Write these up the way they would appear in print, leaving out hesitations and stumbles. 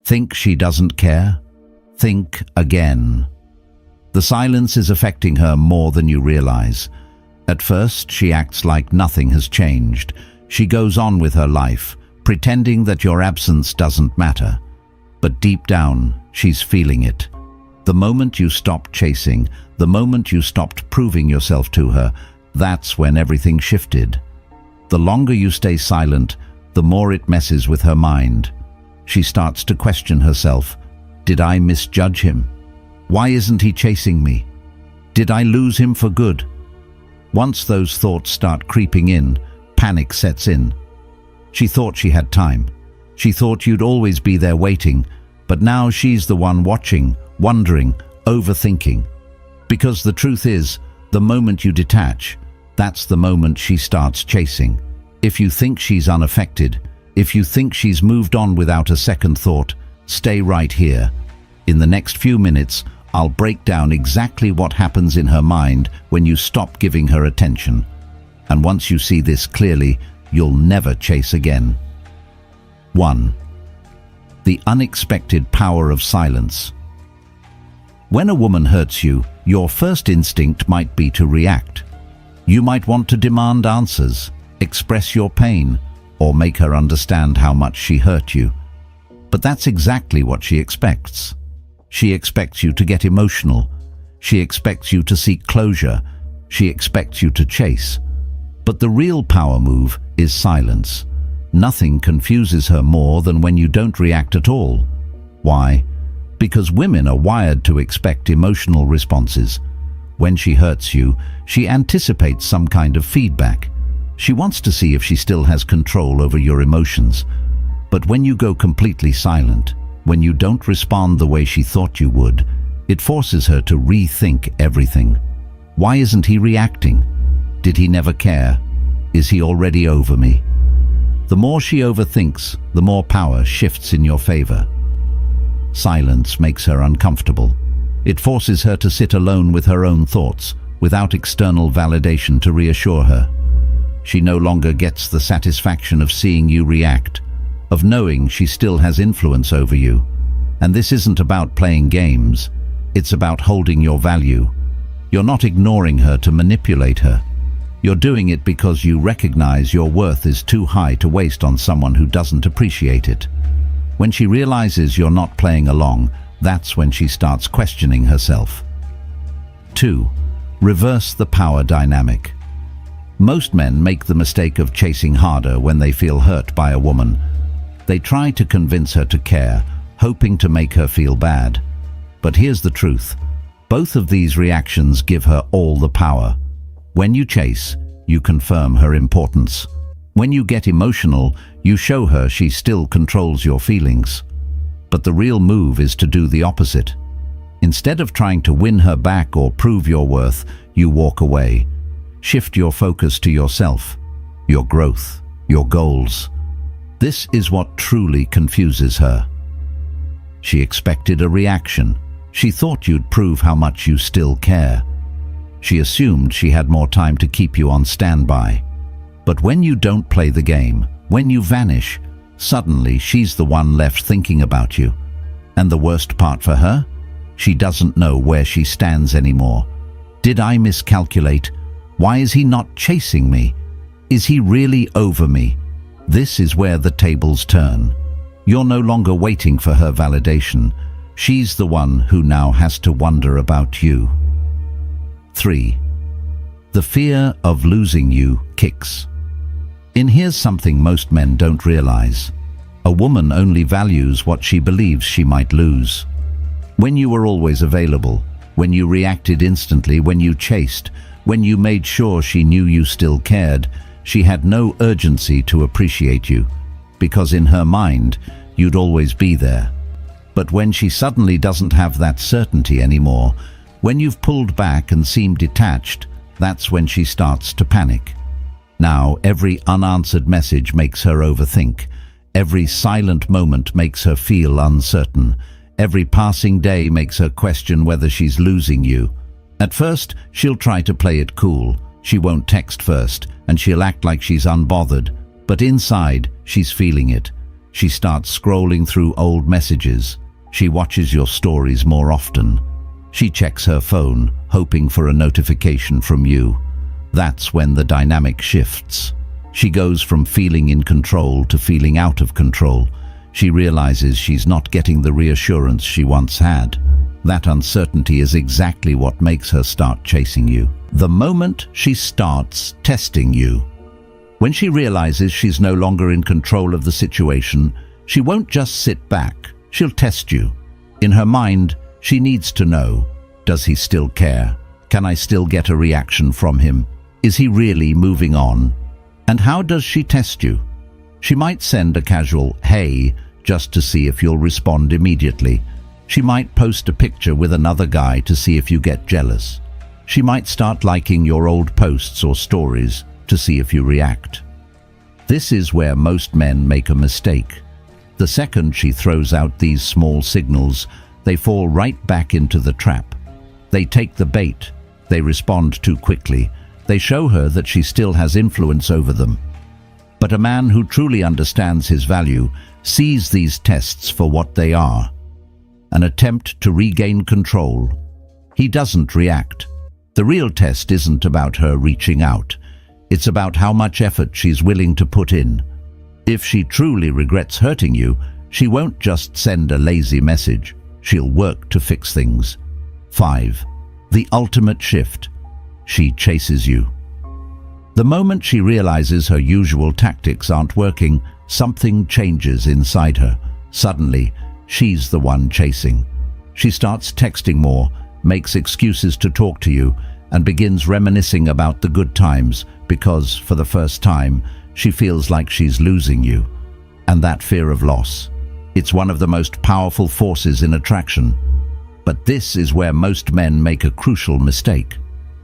Think she doesn't care? Think again. The silence is affecting her more than you realize. At first, she acts like nothing has changed. She goes on with her life, pretending that your absence doesn't matter. But deep down, she's feeling it. The moment you stopped chasing, the moment you stopped proving yourself to her, that's when everything shifted. The longer you stay silent, the more it messes with her mind. She starts to question herself. Did I misjudge him? Why isn't he chasing me? Did I lose him for good? Once those thoughts start creeping in, panic sets in. She thought she had time. She thought you'd always be there waiting, but now she's the one watching, wondering, overthinking. Because the truth is, the moment you detach, that's the moment she starts chasing. If you think she's unaffected, if you think she's moved on without a second thought, stay right here. In the next few minutes, I'll break down exactly what happens in her mind when you stop giving her attention. And once you see this clearly, you'll never chase again. 1. The unexpected power of silence. When a woman hurts you, your first instinct might be to react. You might want to demand answers, express your pain, or make her understand how much she hurt you. But that's exactly what she expects. She expects you to get emotional. She expects you to seek closure. She expects you to chase. But the real power move is silence. Nothing confuses her more than when you don't react at all. Why? Because women are wired to expect emotional responses. When she hurts you, she anticipates some kind of feedback. She wants to see if she still has control over your emotions. But when you go completely silent, when you don't respond the way she thought you would, it forces her to rethink everything. Why isn't he reacting? Did he never care? Is he already over me? The more she overthinks, the more power shifts in your favor. Silence makes her uncomfortable. It forces her to sit alone with her own thoughts, without external validation to reassure her. She no longer gets the satisfaction of seeing you react, of knowing she still has influence over you. And this isn't about playing games. It's about holding your value. You're not ignoring her to manipulate her. You're doing it because you recognize your worth is too high to waste on someone who doesn't appreciate it. When she realizes you're not playing along, that's when she starts questioning herself. 2. Reverse the power dynamic. Most men make the mistake of chasing harder when they feel hurt by a woman. They try to convince her to care, hoping to make her feel bad. But here's the truth. Both of these reactions give her all the power. When you chase, you confirm her importance. When you get emotional, you show her she still controls your feelings. But the real move is to do the opposite. Instead of trying to win her back or prove your worth, you walk away. Shift your focus to yourself, your growth, your goals. This is what truly confuses her. She expected a reaction. She thought you'd prove how much you still care. She assumed she had more time to keep you on standby. But when you don't play the game, when you vanish, suddenly she's the one left thinking about you. And the worst part for her? She doesn't know where she stands anymore. Did I miscalculate? Why is he not chasing me? Is he really over me? This is where the tables turn. You're no longer waiting for her validation. She's the one who now has to wonder about you. 3. The fear of losing you kicks. Here's something most men don't realize. A woman only values what she believes she might lose. When you were always available, when you reacted instantly, when you chased, when you made sure she knew you still cared, she had no urgency to appreciate you, because in her mind, you'd always be there. But when she suddenly doesn't have that certainty anymore, when you've pulled back and seem detached, that's when she starts to panic. Now, every unanswered message makes her overthink. Every silent moment makes her feel uncertain. Every passing day makes her question whether she's losing you. At first, she'll try to play it cool. She won't text first, and she'll act like she's unbothered. But inside, she's feeling it. She starts scrolling through old messages. She watches your stories more often. She checks her phone, hoping for a notification from you. That's when the dynamic shifts. She goes from feeling in control to feeling out of control. She realizes she's not getting the reassurance she once had. That uncertainty is exactly what makes her start chasing you. The moment she starts testing you. When she realizes she's no longer in control of the situation, she won't just sit back, she'll test you. In her mind, she needs to know, does he still care? Can I still get a reaction from him? Is he really moving on? And how does she test you? She might send a casual, "Hey," just to see if you'll respond immediately. She might post a picture with another guy to see if you get jealous. She might start liking your old posts or stories to see if you react. This is where most men make a mistake. The second she throws out these small signals, they fall right back into the trap. They take the bait. They respond too quickly. They show her that she still has influence over them. But a man who truly understands his value sees these tests for what they are. An attempt to regain control. He doesn't react. The real test isn't about her reaching out. It's about how much effort she's willing to put in. If she truly regrets hurting you, she won't just send a lazy message. She'll work to fix things. 5. The ultimate shift. She chases you. The moment she realizes her usual tactics aren't working, something changes inside her. Suddenly, she's the one chasing. She starts texting more, makes excuses to talk to you, and begins reminiscing about the good times because, for the first time, she feels like she's losing you. And that fear of loss, it's one of the most powerful forces in attraction. But this is where most men make a crucial mistake.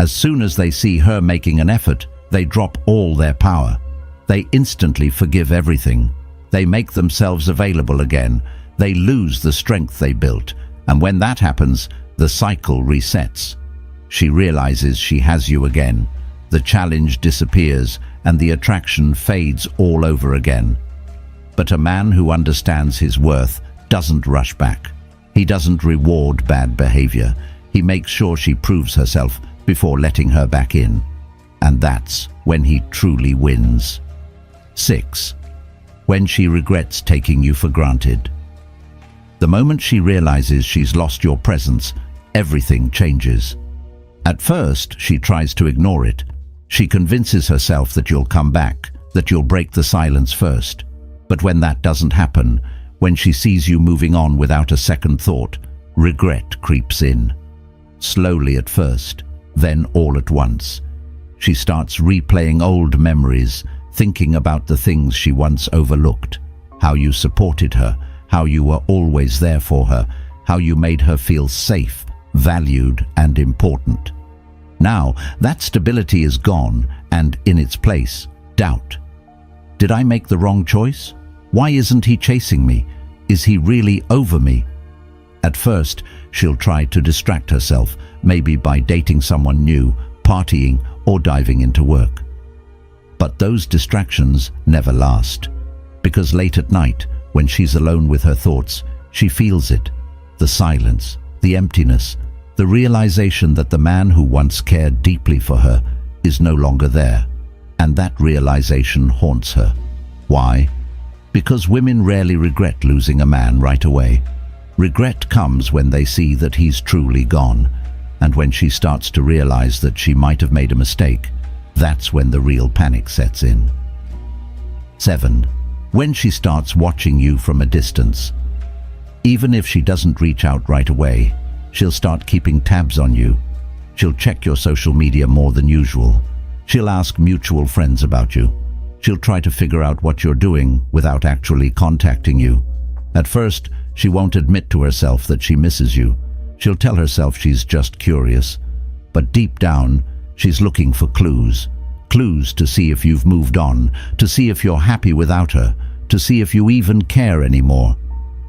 As soon as they see her making an effort, they drop all their power. They instantly forgive everything. They make themselves available again. They lose the strength they built. And when that happens, the cycle resets. She realizes she has you again. The challenge disappears and the attraction fades all over again. But a man who understands his worth doesn't rush back. He doesn't reward bad behavior. He makes sure she proves herself before letting her back in. And that's when he truly wins. 6. When she regrets taking you for granted. The moment she realizes she's lost your presence, everything changes. At first, she tries to ignore it. She convinces herself that you'll come back, that you'll break the silence first. But when that doesn't happen, when she sees you moving on without a second thought, regret creeps in. Slowly at first, then all at once. She starts replaying old memories, thinking about the things she once overlooked, how you supported her, how you were always there for her, how you made her feel safe, valued, and important. Now, that stability is gone, and in its place, doubt. Did I make the wrong choice? Why isn't he chasing me? Is he really over me? At first, she'll try to distract herself, maybe by dating someone new, partying, or diving into work. But those distractions never last, because late at night, when she's alone with her thoughts, she feels it, the silence, the emptiness, the realization that the man who once cared deeply for her is no longer there, and that realization haunts her. Why? Because women rarely regret losing a man right away. Regret comes when they see that he's truly gone, and when she starts to realize that she might have made a mistake, that's when the real panic sets in. 7. When she starts watching you from a distance. Even if she doesn't reach out right away, she'll start keeping tabs on you. She'll check your social media more than usual. She'll ask mutual friends about you. She'll try to figure out what you're doing without actually contacting you. At first, she won't admit to herself that she misses you. She'll tell herself she's just curious. But deep down, she's looking for clues. Clues to see if you've moved on, to see if you're happy without her, to see if you even care anymore.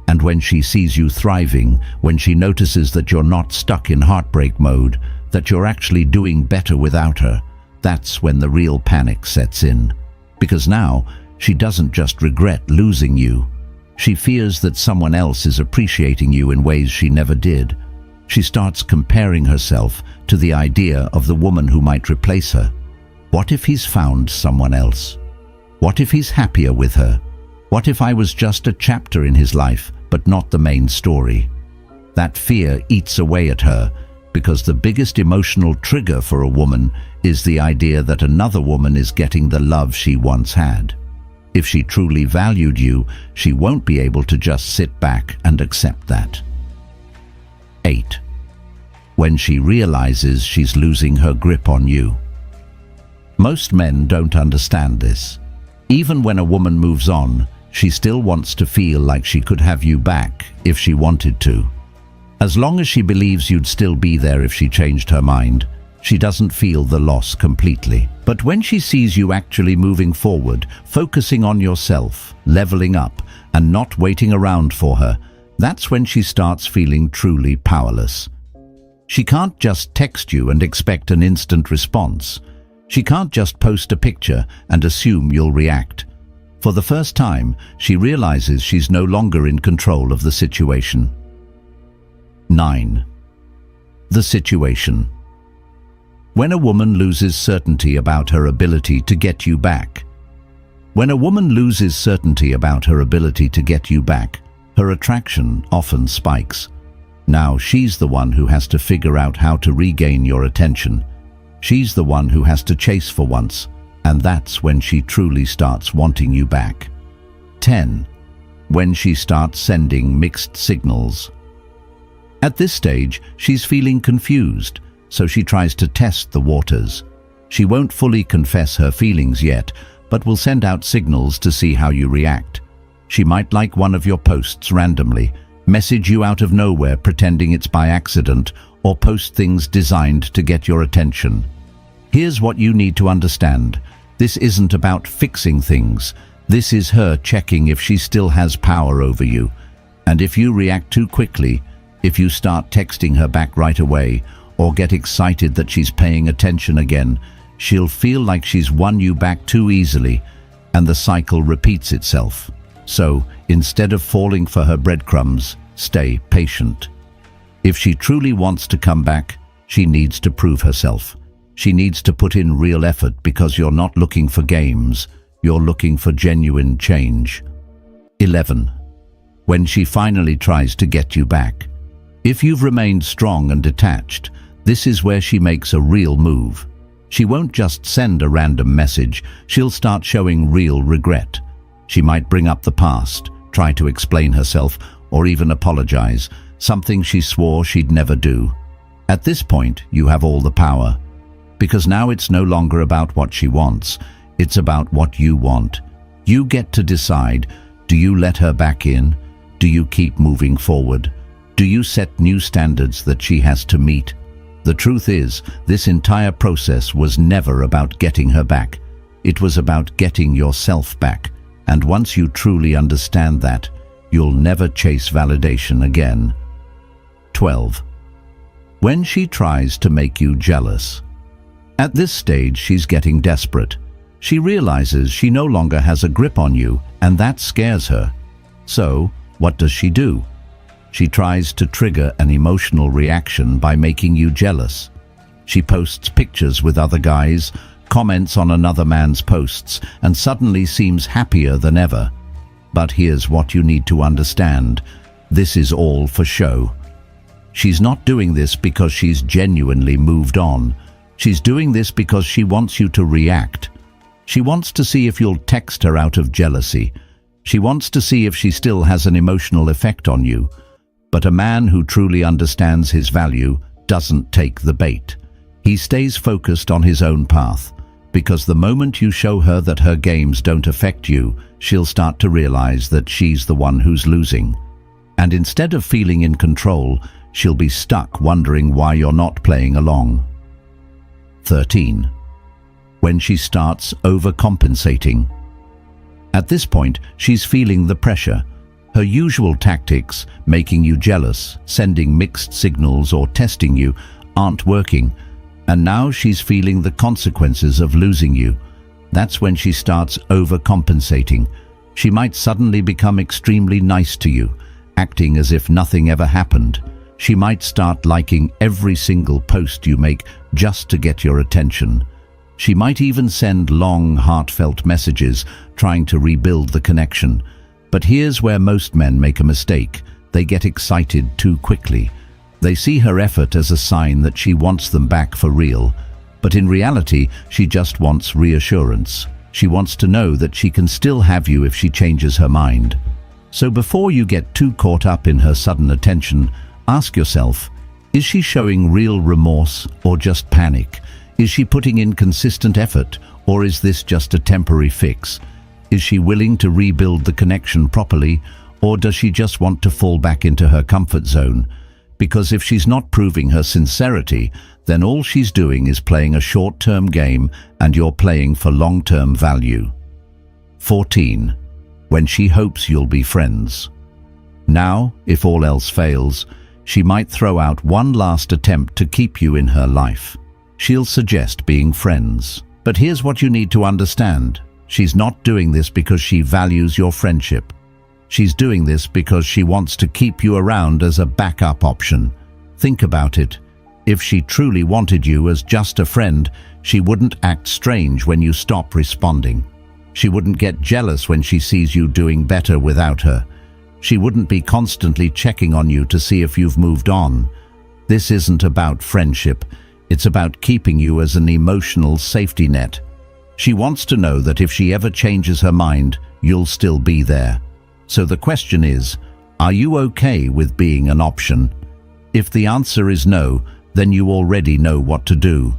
And when she sees you thriving, when she notices that you're not stuck in heartbreak mode, that you're actually doing better without her, that's when the real panic sets in. Because now, she doesn't just regret losing you, She fears that someone else is appreciating you in ways she never did. She starts comparing herself to the idea of the woman who might replace her. What if he's found someone else? What if he's happier with her? What if I was just a chapter in his life, but not the main story? That fear eats away at her, because the biggest emotional trigger for a woman is the idea that another woman is getting the love she once had. If she truly valued you, she won't be able to just sit back and accept that. 8. When she realizes she's losing her grip on you. Most men don't understand this. Even when a woman moves on, she still wants to feel like she could have you back if she wanted to. As long as she believes you'd still be there if she changed her mind, she doesn't feel the loss completely. But when she sees you actually moving forward, focusing on yourself, leveling up, and not waiting around for her, that's when she starts feeling truly powerless. She can't just text you and expect an instant response. She can't just post a picture and assume you'll react. For the first time, she realizes she's no longer in control of the situation. 9. The situation. When a woman loses certainty about her ability to get you back. When a woman loses certainty about her ability to get you back, her attraction often spikes. Now she's the one who has to figure out how to regain your attention. She's the one who has to chase for once, and that's when she truly starts wanting you back. 10. When she starts sending mixed signals. At this stage, she's feeling confused, so she tries to test the waters. She won't fully confess her feelings yet, but will send out signals to see how you react. She might like one of your posts randomly, message you out of nowhere pretending it's by accident, or post things designed to get your attention. Here's what you need to understand. This isn't about fixing things. This is her checking if she still has power over you. And if you react too quickly, if you start texting her back right away, or get excited that she's paying attention again, she'll feel like she's won you back too easily, and the cycle repeats itself. So, instead of falling for her breadcrumbs, stay patient. If she truly wants to come back, she needs to prove herself. She needs to put in real effort, because you're not looking for games, you're looking for genuine change. 11. When she finally tries to get you back. If you've remained strong and detached, this is where she makes a real move. She won't just send a random message, she'll start showing real regret. She might bring up the past, try to explain herself, or even apologize, something she swore she'd never do. At this point, you have all the power. Because now it's no longer about what she wants, it's about what you want. You get to decide, do you let her back in? Do you keep moving forward? Do you set new standards that she has to meet? The truth is, this entire process was never about getting her back. It was about getting yourself back. And once you truly understand that, you'll never chase validation again. 12. When she tries to make you jealous. At this stage, she's getting desperate. She realizes she no longer has a grip on you, and that scares her. So, what does she do? She tries to trigger an emotional reaction by making you jealous. She posts pictures with other guys, comments on another man's posts, and suddenly seems happier than ever. But here's what you need to understand. This is all for show. She's not doing this because she's genuinely moved on. She's doing this because she wants you to react. She wants to see if you'll text her out of jealousy. She wants to see if she still has an emotional effect on you. But a man who truly understands his value doesn't take the bait. He stays focused on his own path, because the moment you show her that her games don't affect you, she'll start to realize that she's the one who's losing. And instead of feeling in control, she'll be stuck wondering why you're not playing along. 13. When she starts overcompensating. At this point, she's feeling the pressure. Her usual tactics, making you jealous, sending mixed signals, or testing you, aren't working, and now she's feeling the consequences of losing you. That's when she starts overcompensating. She might suddenly become extremely nice to you, acting as if nothing ever happened. She might start liking every single post you make just to get your attention. She might even send long, heartfelt messages trying to rebuild the connection. But here's where most men make a mistake. They get excited too quickly. They see her effort as a sign that she wants them back for real. But in reality, she just wants reassurance. She wants to know that she can still have you if she changes her mind. So before you get too caught up in her sudden attention, ask yourself, is she showing real remorse or just panic? Is she putting in consistent effort, or is this just a temporary fix? Is she willing to rebuild the connection properly, or does she just want to fall back into her comfort zone? Because if she's not proving her sincerity, then all she's doing is playing a short-term game and you're playing for long-term value. 14. When she hopes you'll be friends. Now, if all else fails, she might throw out one last attempt to keep you in her life. She'll suggest being friends. But here's what you need to understand. She's not doing this because she values your friendship. She's doing this because she wants to keep you around as a backup option. Think about it. If she truly wanted you as just a friend, she wouldn't act strange when you stop responding. She wouldn't get jealous when she sees you doing better without her. She wouldn't be constantly checking on you to see if you've moved on. This isn't about friendship. It's about keeping you as an emotional safety net. She wants to know that if she ever changes her mind, you'll still be there. So the question is, are you okay with being an option? If the answer is no, then you already know what to do.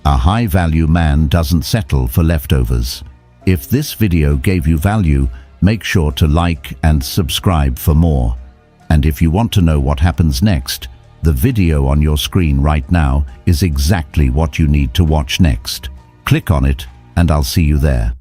A high-value man doesn't settle for leftovers. If this video gave you value, make sure to like and subscribe for more. And if you want to know what happens next, the video on your screen right now is exactly what you need to watch next. Click on it, and I'll see you there.